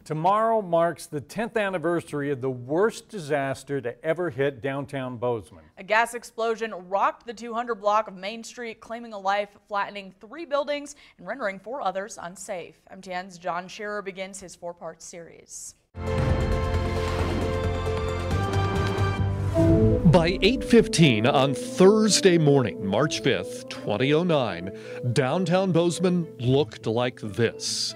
Tomorrow marks the 10th anniversary of the worst disaster to ever hit downtown Bozeman. A gas explosion rocked the 200 block of Main Street, claiming a life, flattening 3 buildings, and rendering 4 others unsafe. MTN's John Shearer begins his 4-part series. By 8:15 on Thursday morning, March 5th, 2009, downtown Bozeman looked like this.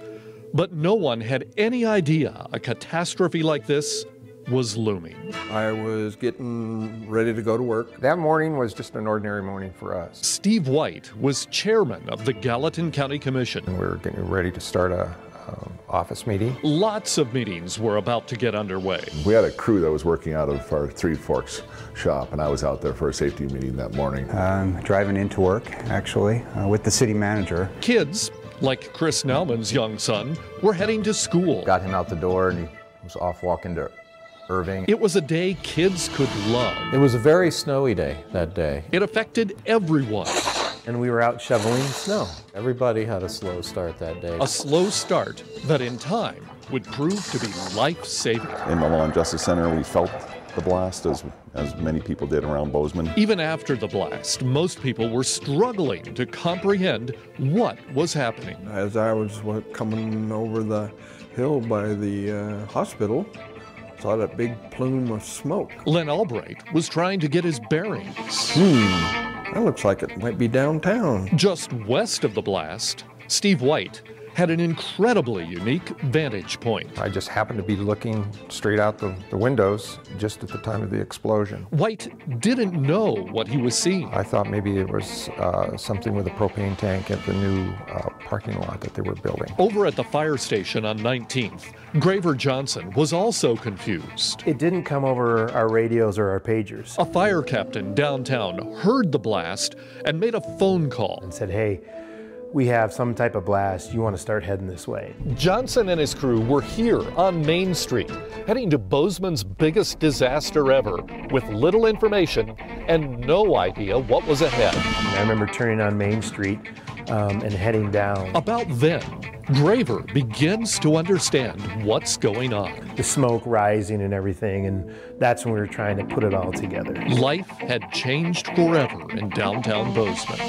But no one had any idea a catastrophe like this was looming. I was getting ready to go to work. That morning was just an ordinary morning for us. Steve White was chairman of the Gallatin County Commission. We were getting ready to start a office meeting. Lots of meetings were about to get underway. We had a crew that was working out of our Three Forks shop, and I was out there for a safety meeting that morning. Driving into work, actually, with the city manager. Kids, like Chris Nauman's young son, were heading to school. Got him out the door and he was off walking to Irving. It was a day kids could love. It was a very snowy day that day. It affected everyone. And we were out shoveling snow. Everybody had a slow start that day. A slow start that in time would prove to be life-saving. In the Law and Justice Center, we felt the blast as many people did around Bozeman. Even after the blast, most people were struggling to comprehend what was happening. As I was coming over the hill by the hospital, saw that big plume of smoke. Len Albright was trying to get his bearings. That looks like it might be downtown. Just west of the blast, Steve White had an incredibly unique vantage point. I just happened to be looking straight out the windows just at the time of the explosion. White didn't know what he was seeing. I thought maybe it was something with a propane tank at the new parking lot that they were building. Over at the fire station on 19th, Graver Johnson was also confused. It didn't come over our radios or our pagers. A fire captain downtown heard the blast and made a phone call. And said, hey, we have some type of blast. You want to start heading this way. Johnson and his crew were here on Main Street, heading to Bozeman's biggest disaster ever, with little information and no idea what was ahead. I remember turning on Main Street and heading down. About then, Graver begins to understand what's going on. The smoke rising and everything, and that's when we were trying to put it all together. Life had changed forever in downtown Bozeman.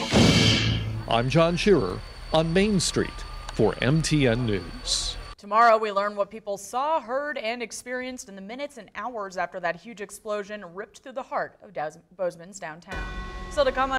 I'm John Shearer on Main Street for MTN News. Tomorrow we learn what people saw, heard, and experienced in the minutes and hours after that huge explosion ripped through the heart of Bozeman's downtown. Still to come on